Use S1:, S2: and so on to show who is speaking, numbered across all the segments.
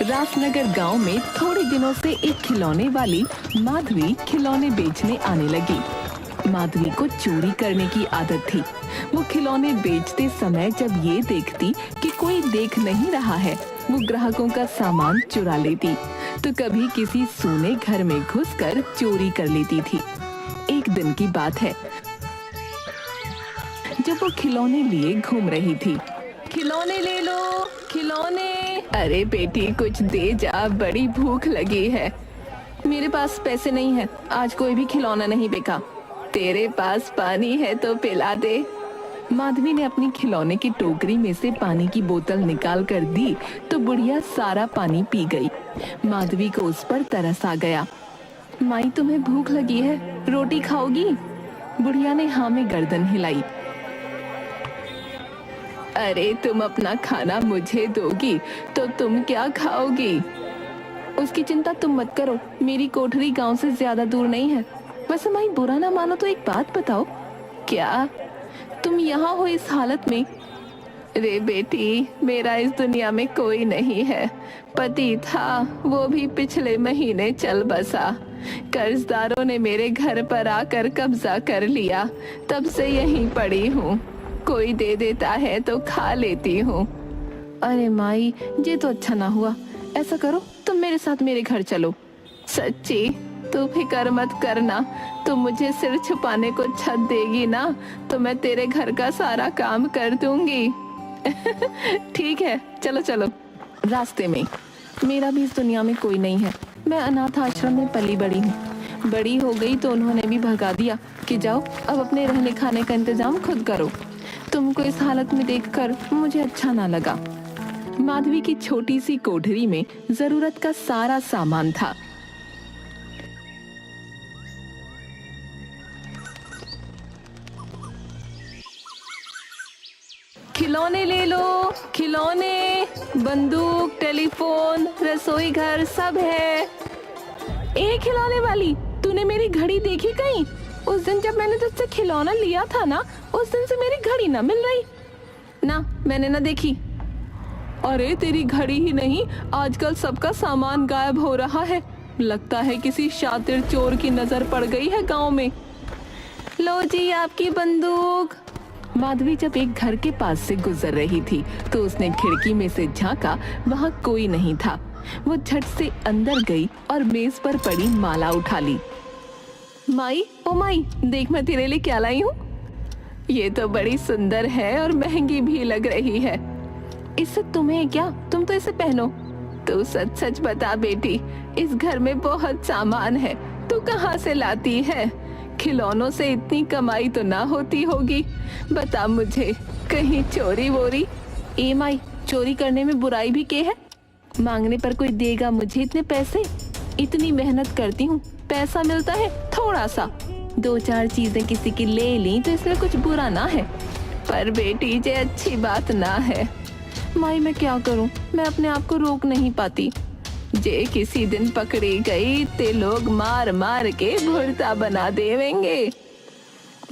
S1: रासनगर गांव में थोड़े दिनों से एक खिलौने वाली माधवी खिलौने बेचने आने लगी। माधवी को चोरी करने की आदत थी। वो खिलौने बेचते समय जब ये देखती कि कोई देख नहीं रहा है, वो ग्राहकों का सामान चुरा लेती, तो कभी किसी सूने घर में घुसकर चोरी कर लेती थी। एक दिन की बात है जब वो खिलौने लिए घूम रही थी। खिलौने ले लो, खिलौने। अरे बेटी कुछ दे जा, बड़ी भूख लगी है। मेरे पास पैसे नहीं है, आज कोई भी खिलौना नहीं बिका। तेरे पास पानी है तो पिला दे। माधवी ने अपनी खिलौने की टोकरी में से पानी की बोतल निकाल कर दी तो बुढ़िया सारा पानी पी गई। माधवी को उस पर तरस आ गया। माई तुम्हें भूख लगी है, रोटी खाओगी? बुढ़िया ने हाँ में गर्दन हिलाई। अरे तुम अपना खाना मुझे दोगी तो तुम क्या खाओगी? उसकी चिंता तुम मत करो, मेरी कोठरी गांव से ज्यादा दूर नहीं है। वैसे माई बुरा ना मानो तो एक बात बताओ। क्या तुम यहाँ हो इस हालत में? रे बेटी, मेरा इस दुनिया में कोई नहीं है। पति था, वो भी पिछले महीने चल बसा। कर्जदारों ने मेरे घर पर आकर कब्जा कर लिया, तब से यहीं पड़ी हूँ। कोई दे देता है तो खा लेती हूँ। अरे माई, ये तो अच्छा ना हुआ। ऐसा करो, तुम मेरे साथ मेरे घर चलो। सच्ची? तू फिक्र मत करना, तू मुझे सिर छुपाने को छत देगी ना तो मैं तेरे घर का सारा काम कर दूंगी। ठीक है, चलो चलो। रास्ते में मेरा भी इस दुनिया में कोई नहीं है। मैं अनाथ आश्रम में पली बड़ी हूँ। बड़ी हो गई तो उन्होंने भी भगा दिया कि जाओ अब अपने रहने खाने का इंतजाम खुद करो। तुमको इस हालत में देखकर मुझे अच्छा ना लगा। माधवी की छोटी सी कोठरी में जरूरत का सारा सामान था। खिलौने ले लो, खिलौने, बंदूक, टेलीफोन, रसोई घर सब है। एक खिलौने वाली, तूने मेरी घड़ी देखी कहीं? उस दिन जब मैंने तुझसे खिलौना लिया था ना, उस दिन से मेरी घड़ी ना मिल रही। ना, मैंने ना देखी। अरे तेरी घड़ी ही नहीं, आजकल सबका सामान गायब हो रहा है। लगता है किसी शातिर चोर की नजर पड़ गई है गांव में। लो जी आपकी बंदूक। माधवी जब एक घर के पास से गुजर रही थी तो उसने खिड़की में से झांका, वहाँ कोई नहीं था। वो झट से अंदर गई और मेज पर पड़ी माला उठा ली। माई, ओ माई, देख मैं तेरे लिए क्या लाई हूँ। ये तो बड़ी सुंदर है और महंगी भी लग रही है। इससे तुम्हें क्या, तुम तो इसे पहनो। तू सच सच बता बेटी, इस घर में बहुत सामान है, तू कहाँ से लाती है? खिलौनों से इतनी कमाई तो ना होती होगी। बता मुझे, कहीं चोरी वोरी? ए माई, चोरी करने में बुराई भी क्या है? मांगने पर कोई देगा मुझे इतने पैसे? इतनी मेहनत करती हूँ, पैसा मिलता है थोड़ा सा। दो चार चीजें किसी की ले ली तो इसमें कुछ बुरा ना है, पर बेटी ये अच्छी बात ना है। माई मैं क्या करूं, मैं अपने आप को रोक नहीं पाती। जे किसी दिन पकड़ी गई ते लोग मार मार के भुर्ता बना देवेंगे।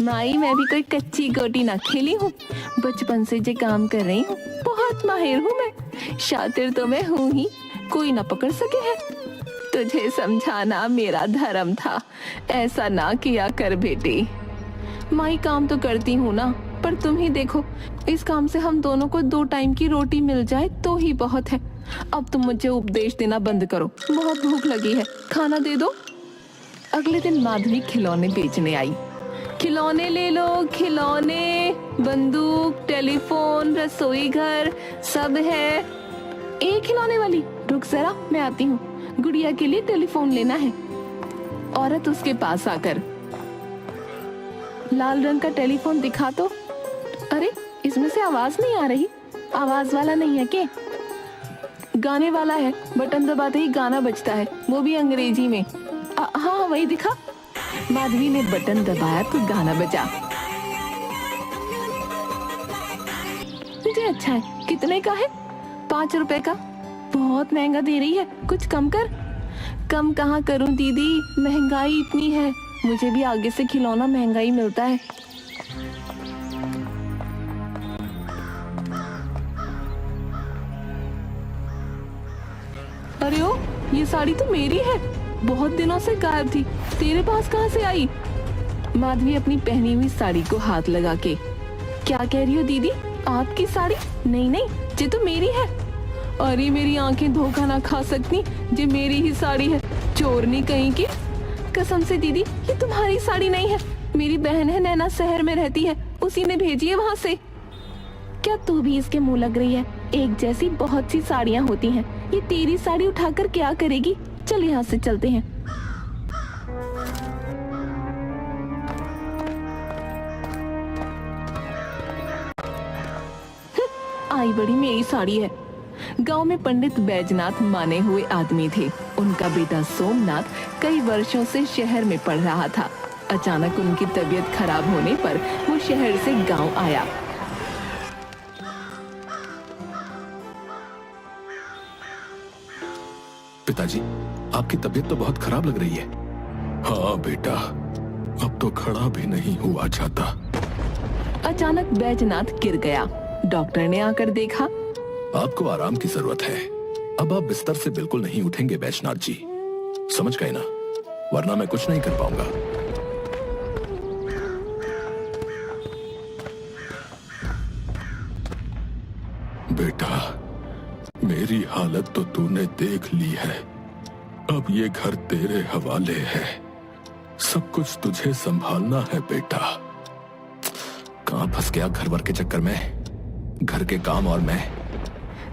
S1: माई मैं भी कोई कच्ची गोटी ना खेली हूँ, बचपन से जे काम कर रही हूँ, बहुत माहिर हूँ मैं। शातिर तो मैं हूँ ही, कोई ना पकड़ सके है। तुझे समझाना मेरा धर्म था, ऐसा ना किया कर बेटी। माई काम तो करती हूँ ना, पर तुम ही देखो, इस काम से हम दोनों को 2 टाइम की रोटी मिल जाए तो ही बहुत है। अब तुम मुझे उपदेश देना बंद करो, बहुत भूख लगी है, खाना दे दो। अगले दिन माधवी खिलौने बेचने आई। खिलौने ले लो, खिलौने, बंदूक, टेलीफोन, रसोई घर सब है। एक खिलौने वाली, रुक जरा मैं आती हूँ, गुड़िया के लिए टेलीफोन लेना है। औरत उसके पास आकर, लाल रंग का टेलीफोन दिखा तो। अरे इसमें से आवाज नहीं आ रही। आवाज वाला नहीं है क्या? गाने वाला है, बटन दबाते ही गाना बजता है, वो भी अंग्रेजी में। हाँ वही दिखा। माधवी ने बटन दबाया तो गाना बजा। मुझे अच्छा है। कितने का है? 5 रुपए का। बहुत महंगा दे रही है, कुछ कम कर। कम कहाँ करूं दीदी, महंगाई इतनी है। मुझे भी आगे से खिलौना महंगा ही मिलता है। अरे ओ, ये साड़ी तो मेरी है, बहुत दिनों से गायब थी, तेरे पास कहाँ से आई? माधवी अपनी पहनी हुई साड़ी को हाथ लगा के, क्या कह रही हो दीदी, आपकी साड़ी? नहीं नहीं, ये तो मेरी है। अरे मेरी आंखें धोखा ना खा सकती, ये मेरी ही साड़ी है, चोरनी कहीं की। कसम से दीदी, ये तुम्हारी साड़ी नहीं है, मेरी बहन है नैना, शहर में रहती है, उसी ने भेजी है वहाँ से। क्या तू भी इसके मुंह लग रही है? एक जैसी बहुत सी साड़ियाँ होती हैं, ये तेरी साड़ी उठाकर क्या करेगी? चल यहाँ से चलते हैं। आई बड़ी मेरी साड़ी है। गांव में पंडित बैजनाथ माने हुए आदमी थे। उनका बेटा सोमनाथ कई वर्षों से शहर में पढ़ रहा था। अचानक उनकी तबीयत खराब होने पर वो शहर से गांव आया।
S2: पिताजी, आपकी तबीयत तो बहुत खराब लग रही है। हाँ बेटा, अब तो खड़ा भी नहीं हुआ जाता।
S1: अचानक बैजनाथ गिर गया। डॉक्टर ने आकर देखा।
S2: आपको आराम की जरूरत है, अब आप बिस्तर से बिल्कुल नहीं उठेंगे बैजनाथ जी, समझ गए ना? वरना मैं कुछ नहीं कर पाऊंगा। बेटा, मेरी हालत तो तूने देख ली है, अब ये घर तेरे हवाले है, सब कुछ तुझे संभालना है बेटा। कहां फंस गया घर वर के चक्कर में, घर के काम और मैं।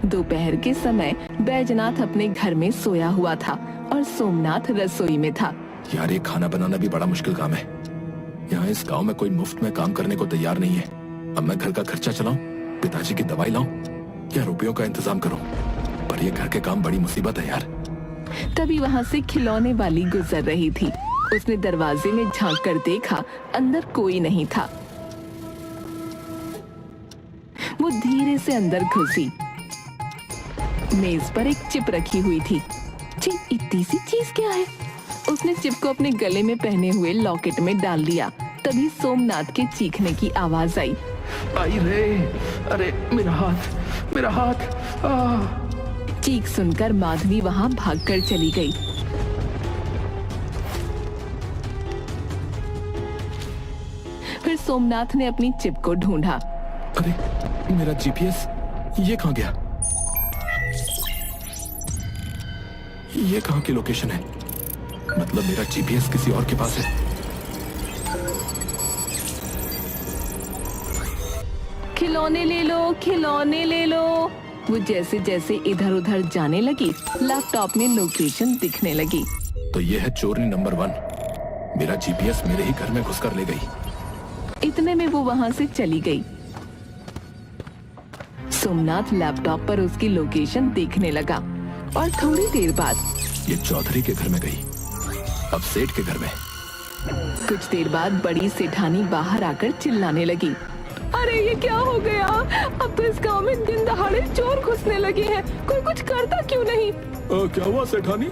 S1: दोपहर के समय बैजनाथ अपने घर में सोया हुआ था और सोमनाथ रसोई में था।
S2: यार, ये खाना बनाना भी बड़ा मुश्किल काम है। यहाँ इस गांव में कोई मुफ्त में काम करने को तैयार नहीं है। अब मैं घर का खर्चा चलाऊं, पिताजी की दवाई लाऊं या रुपयों का इंतजाम करूं, पर ये घर के काम बड़ी मुसीबत है यार।
S1: तभी वहाँ से खिलौने वाली गुजर रही थी। उसने दरवाजे में झांक कर देखा, अंदर कोई नहीं था। वो धीरे से अंदर घुसी। मेज पर एक चिप रखी हुई थी। इतनी सी चीज क्या है? उसने चिप को अपने गले में पहने हुए लॉकेट में डाल दिया। तभी सोमनाथ के चीखने की आवाज आई।
S3: आई रे, अरे मेरा हाथ, मेरा हाथ।
S1: चीख सुनकर माधवी वहां भागकर चली गई। फिर सोमनाथ ने अपनी चिप को ढूंढा।
S2: अरे मेरा जीपीएस, ये कहाँ गया? ये कहाँ की लोकेशन है? मतलब मेरा जीपीएस किसी और के पास है।
S1: खिलौने ले लो, खिलौने ले लो। वो जैसे जैसे इधर उधर जाने लगी, लैपटॉप में लोकेशन दिखने लगी।
S2: तो ये है चोरनी नंबर 1। मेरा जीपीएस मेरे ही घर में घुसकर ले गई।
S1: इतने में वो वहां से चली गई। सोमनाथ लैपटॉप पर उसकी लोकेशन देखने लगा और थोड़ी देर बाद
S2: ये चौधरी के घर में गई, अब सेठ के घर में।
S1: कुछ देर बाद बड़ी सेठानी बाहर आकर चिल्लाने लगी। अरे ये क्या हो गया? अब तो इस गांव में दिन दहाड़े चोर घुसने लगे हैं, कोई कुछ करता क्यों नहीं?
S2: क्या हुआ सेठानी?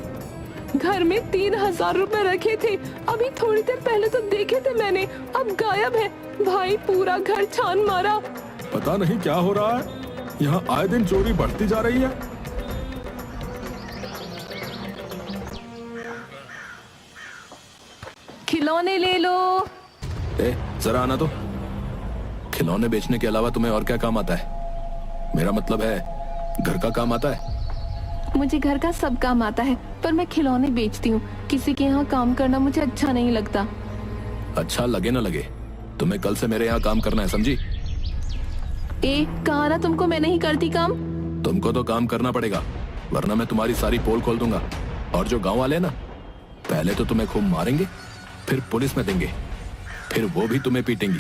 S1: घर में 3000 रुपए रखे थे, अभी थोड़ी देर पहले तो देखे थे मैंने, अब गायब है। भाई पूरा घर छान मारा।
S2: पता नहीं क्या हो रहा है, यहाँ आए दिन चोरी बढ़ती जा रही है।
S1: खिलौने ले लो।
S2: जरा आना तो। खिलौने बेचने के अलावा तुम्हें और क्या काम आता है? मेरा मतलब है घर का काम आता है?
S1: मुझे घर का सब काम आता है, पर मैं खिलौने बेचती हूँ। किसी के यहाँ काम करना मुझे अच्छा नहीं लगता।
S2: अच्छा लगे ना लगे, तुम्हें कल से मेरे यहाँ काम करना है, समझी?
S1: कहा ना तुमको मैं नहीं करती काम।
S2: तुमको तो काम करना पड़ेगा, वरना मैं तुम्हारी सारी पोल खोल दूंगा। और जो गांव वाले ना, पहले तो तुम्हें खूब मारेंगे, फिर पुलिस में देंगे, फिर वो भी तुम्हें पीटेंगी।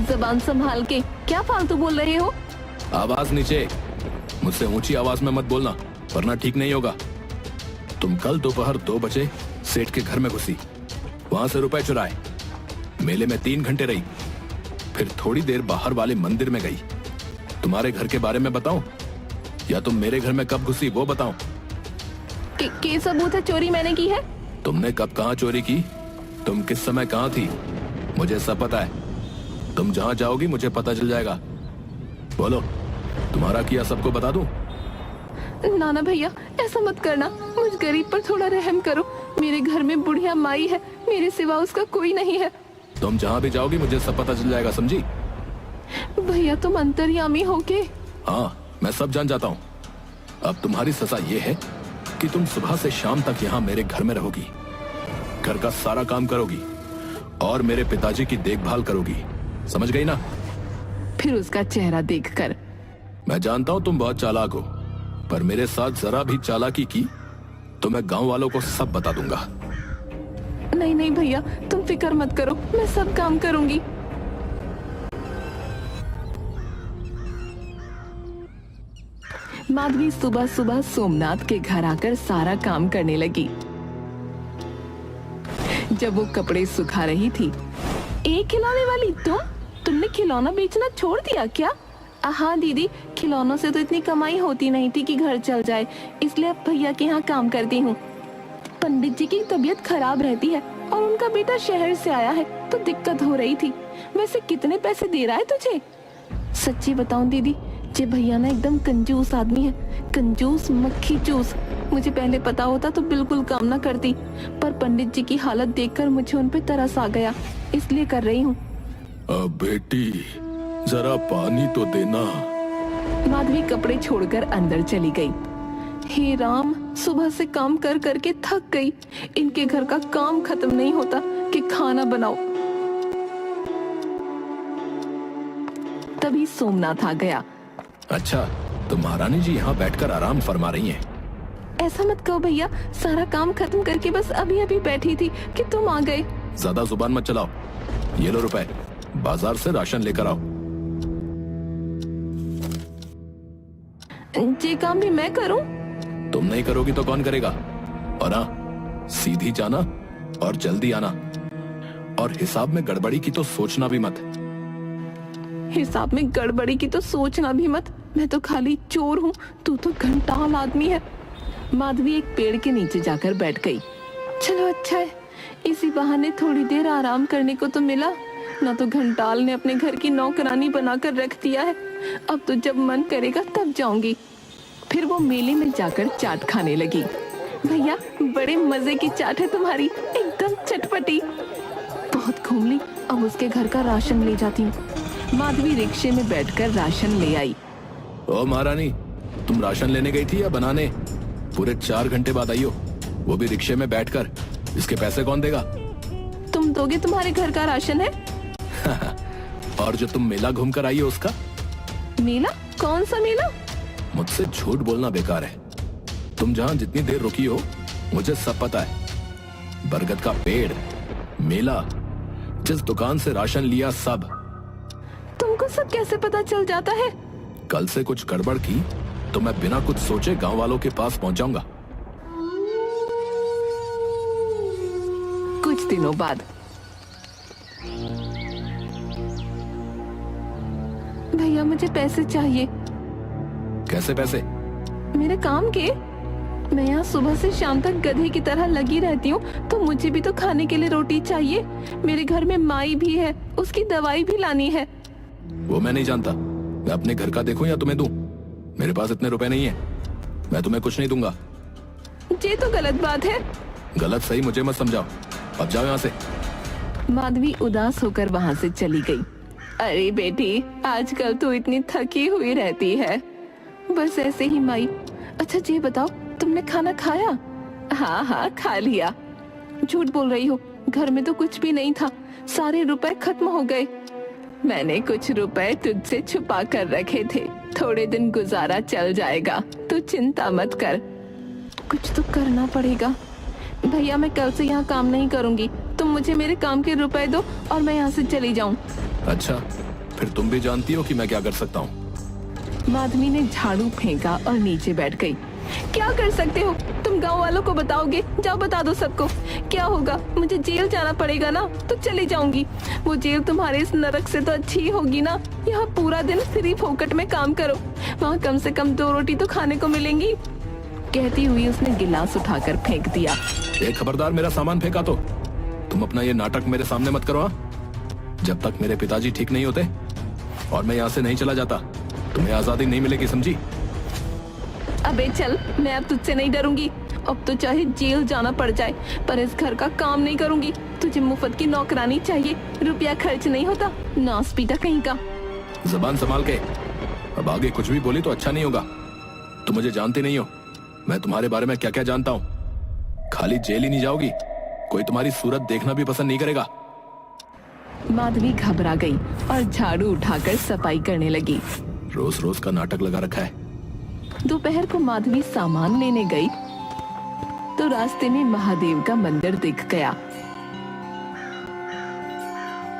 S1: जबान संभाल के, क्या फालतू बोल रहे हो?
S2: आवाज नीचे, मुझसे ऊंची आवाज में मत बोलना, वरना ठीक नहीं होगा। तुम कल दोपहर 2 बजे सेठ के घर में घुसी, वहां से रुपए चुराए, मेले में 3 घंटे रही, फिर थोड़ी देर बाहर वाले मंदिर में गई। तुम्हारे घर के बारे में बताऊं या तुम मेरे घर में कब घुसी वो बताऊं?
S1: के सबूत है चोरी मैंने की है?
S2: तुमने कब कहां चोरी की, तुम किस समय कहां थी, मुझे सब पता है। तुम जहां जाओगी मुझे पता चल जाएगा। बोलो, तुम्हारा किया सबको बता दूं?
S1: नाना भैया ऐसा मत करना, मुझ गरीब पर थोड़ा रहम करो। मेरे घर में बुढ़िया माई है, मेरे सिवा उसका कोई नहीं है।
S2: तुम जहाँ भी जाओगी मुझे सब पता चल जाएगा, समझी?
S1: भैया तुम अंतर्यामी हो के?
S2: हाँ, मैं सब जान जाता हूँ। अब तुम्हारी सजा ये है कि तुम सुबह से शाम तक यहाँ मेरे घर में रहोगी, घर का सारा काम करोगी और मेरे पिताजी की देखभाल करोगी, समझ गई ना?
S1: फिर उसका चेहरा देखकर,
S2: मैं जानता हूँ तुम बहुत चालाक हो, पर मेरे साथ जरा भी चालाकी की तो मैं गांव वालों को सब बता दूंगा।
S1: नहीं नहीं भैया तुम फिक्र मत करो, मैं सब काम करूंगी। माधवी सुबह सुबह सोमनाथ के घर आकर सारा काम करने लगी। जब वो कपड़े सुखा रही थी, एक खिलौने वाली तुमने खिलौना बेचना छोड़ दिया क्या? हाँ दीदी, खिलौनों से तो इतनी कमाई होती नहीं थी कि घर चल जाए, इसलिए अब भैया के यहाँ काम करती हूँ। पंडित जी की तबीयत खराब रहती है और उनका बेटा शहर से आया है तो दिक्कत हो रही थी। वैसे कितने पैसे दे रहा है तुझे? सच्ची बताऊं दीदी, ये भैया ना एकदम कंजूस आदमी है, कंजूस मक्खी चूस। मुझे पहले पता होता तो बिल्कुल काम ना करती, पर पंडित जी की हालत देखकर मुझे उन पे तरस आ गया, इसलिए कर रही हूँ।
S2: बेटी जरा पानी तो देना।
S1: माधवी कपड़े छोड़कर अंदर चली गई। हे राम, सुबह से काम कर करके थक गई, इनके घर का काम खत्म नहीं होता कि खाना बनाओ। तभी सोमनाथ आ गया।
S2: अच्छा, तो महारानी जी यहाँ बैठकर आराम फरमा रही हैं।
S1: ऐसा मत कहो भैया, सारा काम खत्म करके बस अभी अभी बैठी थी कि तुम आ गए।
S2: ज्यादा जुबान मत चलाओ। ये लो रुपए, बाजार से राशन लेकर आओ।
S1: ये काम भी मैं करूं?
S2: तुम नहीं करोगी तो कौन करेगा? और हाँ, सीधी जाना और जल्दी आना, और हिसाब में गड़बड़ी की तो सोचना भी मत।
S1: हिसाब में गड़बड़ी की तो सोचना भी मत? मैं तो खाली चोर हूँ, तू तो घंटाल आदमी है। माधवी एक पेड़ के नीचे जाकर बैठ गई। चलो अच्छा है, इसी बहाने थोड़ी देर आराम करने को तो मिला। ना तो घंटाल ने अपने घर की नौकरानी बनाकर रख दिया है, अब तो जब मन करेगा तब जाऊंगी। फिर वो मेले में जाकर चाट खाने लगी। भैया बड़े मजे की चाट है तुम्हारी, एकदम चटपटी। बहुत घूम ली, अब उसके घर का राशन ले जाती हूँ। माधवी रिक्शे में बैठकर राशन ले आई।
S2: ओ महारानी, तुम राशन लेने गई थी या बनाने? पूरे 4 घंटे बाद आई हो, वो भी रिक्शे में बैठकर। इसके पैसे कौन देगा?
S1: तुम दोगे? तुम्हारे घर का राशन है।
S2: और जो तुम मेला घूम कर आई हो उसका?
S1: मेला? कौन सा मेला?
S2: मुझसे झूठ बोलना बेकार है। तुम जहाँ जितनी देर रुकी हो मुझे सब पता है। बरगद का पेड़, मेला, जिस दुकान से राशन लिया, सब।
S1: तुमको सब कैसे पता चल जाता है?
S2: कल से कुछ गड़बड़ की तो मैं बिना कुछ सोचे गांव वालों के पास पहुंच जाऊंगा।
S1: कुछ दिनों बाद। भैया मुझे पैसे चाहिए।
S2: कैसे पैसे?
S1: मेरे काम के। मैं यहाँ सुबह से शाम तक गधे की तरह लगी रहती हूँ, तो मुझे भी तो खाने के लिए रोटी चाहिए। मेरे घर में माई भी है, उसकी दवाई भी लानी है।
S2: वो मैं नहीं जानता, मैं अपने घर का देखूं या तुम्हें दूं? मेरे पास इतने रुपए नहीं है, मैं तुम्हें कुछ नहीं दूंगा।
S1: ये तो गलत बात है।
S2: गलत सही मुझे मत समझाओ, अब जाओ यहाँ से।
S1: माधवी उदास होकर वहाँ से चली गई। अरे बेटी, आजकल तो इतनी थकी हुई रहती है। बस ऐसे ही माई। अच्छा ये बताओ, तुमने खाना खाया? हाँ हाँ खा लिया। झूठ बोल रही हो, घर में तो कुछ भी नहीं था, सारे रुपए खत्म हो गए। मैंने कुछ रुपए तुझसे छुपा कर रखे थे, थोड़े दिन गुजारा चल जाएगा, तू चिंता मत कर। कुछ तो करना पड़ेगा। भैया मैं कल से यहाँ काम नहीं करूँगी, तुम मुझे मेरे काम के रुपए दो और मैं यहाँ से चली जाऊँ।
S2: अच्छा, फिर तुम भी जानती हो कि मैं क्या कर सकता हूँ।
S1: माधवी ने झाड़ू फेंका और नीचे बैठ गई। क्या कर सकते हो? तुम गांव वालों को बताओगे? जाओ बता दो सबको। क्या होगा? मुझे जेल जाना पड़ेगा ना, तो चली जाऊंगी। वो जेल तुम्हारे इस नरक से तो अच्छी ही होगी ना। यहाँ पूरा दिन फ्री फोकट में काम करो, वहाँ कम से कम 2 रोटी तो खाने को मिलेंगी। कहती हुई उसने गिलास उठाकर फेंक दिया।
S2: खबरदार, मेरा सामान फेंका तो तुम अपना ये नाटक मेरे सामने मत करो। जब तक मेरे पिताजी ठीक नहीं होते और मैं यहाँ से नहीं चला जाता, तुम्हें आजादी नहीं मिलेगी, समझी?
S1: अबे चल, मैं अब तुझसे नहीं डरूंगी। अब तो चाहे जेल जाना पड़ जाए, पर इस घर का काम नहीं करूंगी। तुझे मुफ्त की नौकरानी चाहिए, रुपया खर्च नहीं होता, नास पीटा कहीं का।
S2: जबान संभाल के, अब आगे कुछ भी बोली तो अच्छा नहीं होगा। तुम मुझे जानते नहीं हो, मैं तुम्हारे बारे में क्या क्या जानता हूँ। खाली जेल ही नहीं जाओगी, कोई तुम्हारी सूरत देखना भी पसंद नहीं करेगा।
S1: माधवी घबरा गई और झाड़ू उठाकर सफाई करने लगी।
S2: रोज रोज का नाटक लगा रखा है।
S1: दोपहर को माधवी सामान लेने गई तो रास्ते में महादेव का मंदिर दिख गया।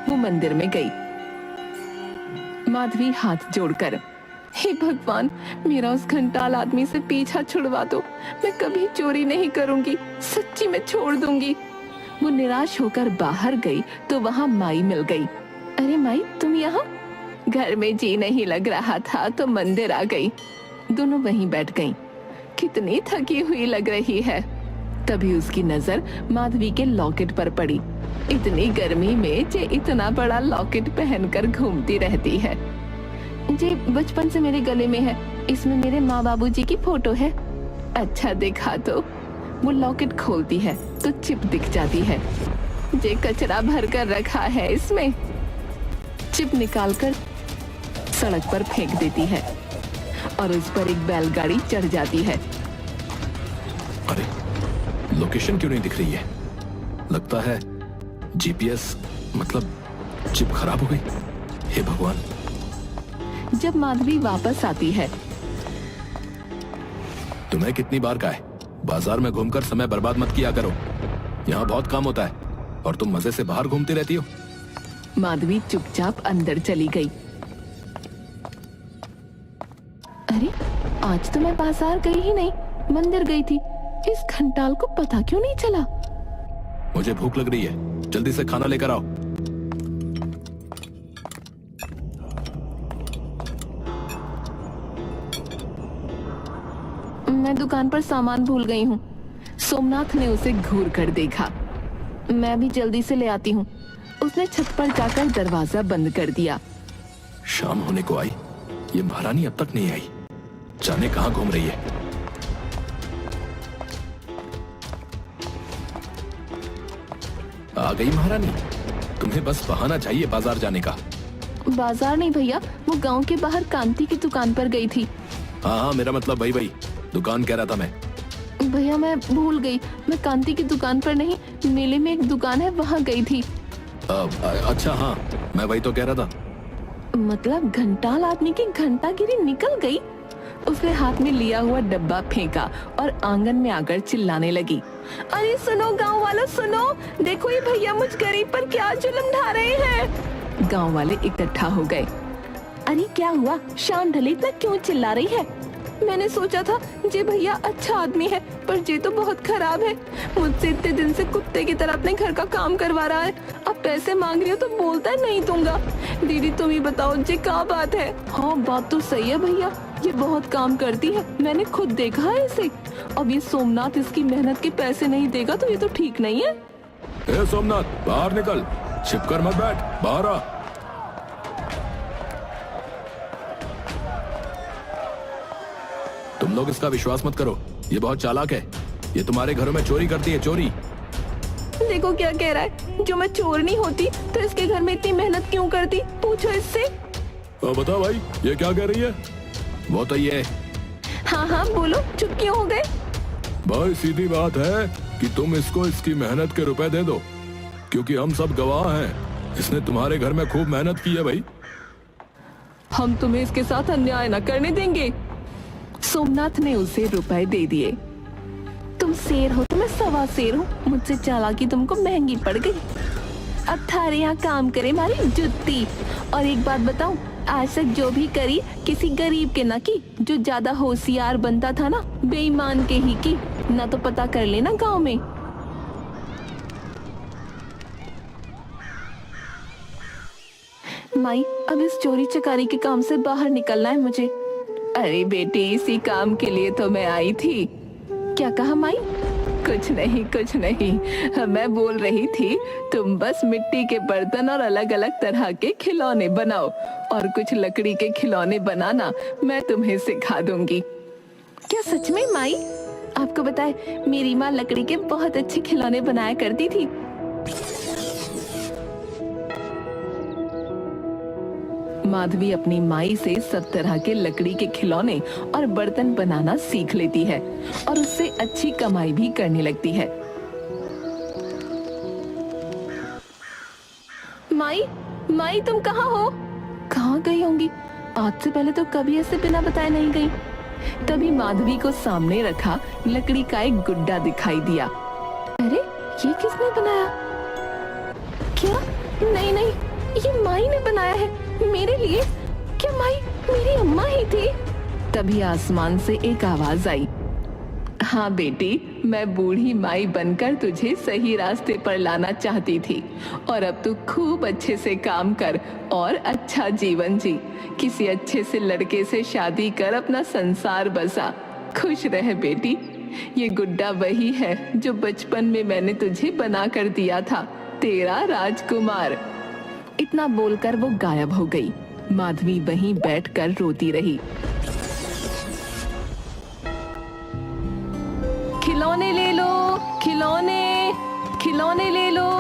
S1: वो मंदिर में गई। माधवी हाथ जोड़कर, हे भगवान, मेरा उस घंटाल आदमी से पीछा छुड़वा दो। मैं कभी चोरी नहीं करूंगी, सच्ची मैं छोड़ दूंगी। वो निराश होकर बाहर गई तो वहाँ माई मिल गई। अरे माई, तुम यहाँ? घर में जी नहीं लग रहा था तो मंदिर आ गई। दोनों वहीं बैठ गईं। कितनी थकी हुई लग रही है। तभी उसकी नजर माधवी के लॉकेट पर पड़ी। इतनी गर्मी में जे इतना बड़ा लॉकेट पहनकर घूमती रहती है। जे बचपन से मेरे गले में है, इसमें मेरे माँ बाबूजी की फोटो है। अच्छा देखा तो। वो लॉकेट खोलती है तो चिप दिख जाती है। जे कचरा भर कर रखा है इसमें। चिप निकालकर सड़क पर फेंक देती है और उस पर एक बैलगाड़ी चढ़ जाती है।
S2: अरे, लोकेशन क्यों नहीं दिख रही है? लगता है जीपीएस मतलब चिप खराब हो गई। हे भगवान।
S1: जब माधवी वापस आती है,
S2: तुम्हें कितनी बार कहा है, बाजार में घूमकर समय बर्बाद मत किया करो। यहाँ बहुत काम होता है और तुम मजे से बाहर घूमती रहती हो।
S1: माधवी चुपचाप अंदर चली गई। अरे, आज तो मैं बाजार गई ही नहीं, मंदिर गई थी। इस घंटाल को पता क्यों नहीं चला?
S2: मुझे भूख लग रही है, जल्दी से खाना लेकर आओ।
S1: मैं दुकान पर सामान भूल गई हूँ। सोमनाथ ने उसे घूर कर देखा। मैं भी जल्दी से ले आती हूँ। उसने छत पर जाकर दरवाजा बंद कर दिया।
S2: शाम होने को आई, ये महारानी अब तक नहीं आई। जाने कहाँ घूम रही है। आ गई महारानी। तुम्हें बस बहाना चाहिए बाजार जाने का।
S1: बाजार नहीं भैया, वो गांव के बाहर कांति की दुकान पर गई थी।
S2: हाँ हाँ, मेरा मतलब वही दुकान कह रहा था मैं।
S1: भैया मैं भूल गई, मैं कांति की दुकान पर नहीं, मेले में एक दुकान है वहाँ गई थी।
S2: अच्छा हाँ, मैं वही तो कह रहा था।
S1: मतलब घंटाल आदमी की घंटागिरी निकल गई। उसने हाथ में लिया हुआ डब्बा फेंका और आंगन में आकर चिल्लाने लगी। अरे सुनो गांव वालों, सुनो, देखो ये भैया मुझ गरीब पर क्या जुल्म ढा रहे हैं। गांव वाले इकट्ठा हो गए। अरे क्या हुआ, शाम ढली इतना क्यों चिल्ला रही है? मैंने सोचा था जे भैया अच्छा आदमी है, पर जे तो बहुत खराब है। मुझसे इतने दिन से कुत्ते की तरह अपने घर का काम करवा रहा है। अब पैसे मांग रही हो तो बोलता है नहीं दूंगा। दीदी तुम ही बताओ जे क्या बात है? हाँ बात तो सही है भैया, ये बहुत काम करती है, मैंने खुद देखा है इसे। अब ये सोमनाथ इसकी मेहनत के पैसे नहीं देगा तो ये तो ठीक नहीं है।
S2: ए सोमनाथ, बाहर निकल, छिपकर मत बैठ, बाहर आ। तुम लोग इसका विश्वास मत करो, ये बहुत चालाक है। ये तुम्हारे घरों में चोरी करती है, चोरी।
S1: देखो क्या कह रहा है, जो मैं चोर नहीं होती तो इसके घर में इतनी मेहनत क्यों करती? पूछो इससे।
S2: बता भाई, ये क्या कह रही है? वो तो ये।
S1: हाँ हाँ बोलो, चुप क्यों हो गए?
S2: भाई सीधी बात है कि तुम इसको इसकी मेहनत के रुपए दे दो, क्योंकि हम सब गवाह हैं। इसने तुम्हारे घर में खूब मेहनत की है भाई।
S1: हम तुम्हें इसके साथ अन्याय न करने देंगे। सोमनाथ ने उसे रुपए दे दिए। तुम शेर हो तो मैं सवा शेर हूँ, मुझसे चालाकी तुमको महंगी पड़ गई। अब थारे यहाँ काम करे मारी जुत्ती। और एक बात बताऊं, आज तक जो भी करी किसी गरीब के ना की, जो ज्यादा होशियार बनता था ना बेईमान के ही की। ना तो पता कर लेना गांव में। माई अब इस चोरी चकारी के काम से बाहर निकलना है मुझे। अरे बेटी, इसी काम के लिए तो मैं आई थी। क्या कहा माई? कुछ नहीं कुछ नहीं, मैं बोल रही थी तुम बस मिट्टी के बर्तन और अलग अलग तरह के खिलौने बनाओ और कुछ लकड़ी के खिलौने बनाना मैं तुम्हें सिखा दूंगी। क्या सच में माई? आपको बताए मेरी माँ लकड़ी के बहुत अच्छे खिलौने बनाया करती थी। माधवी अपनी माई से सब तरह के लकड़ी के खिलौने और बर्तन बनाना सीख लेती है और उससे अच्छी कमाई भी करने लगती है। माई, माई तुम कहाँ हो? कहाँ गई होंगी? आज से पहले तो कभी ऐसे बिना बताए नहीं गई। तभी माधवी को सामने रखा लकड़ी का एक गुड्डा दिखाई दिया। अरे ये किसने बनाया? क्या? नहीं नहीं, ये माई ने बनाया है मेरे लिए। क्या माई मेरी अम्मा ही थी? तभी आसमान से एक आवाज आई। हाँ बेटी, मैं बूढ़ी माई बनकर तुझे सही रास्ते पर लाना चाहती थी और अब तू खूब अच्छे से काम कर और अच्छा जीवन जी। किसी अच्छे से लड़के से शादी कर अपना संसार बसा। खुश रह बेटी। ये गुड्डा वही है जो बचपन में मैंने तुझे बना कर दिया था, तेरा राजकुमार। इतना बोलकर वो गायब हो गई। माधवी वहीं बैठकर रोती रही। खिलौने ले लो, खिलौने, खिलौने ले लो।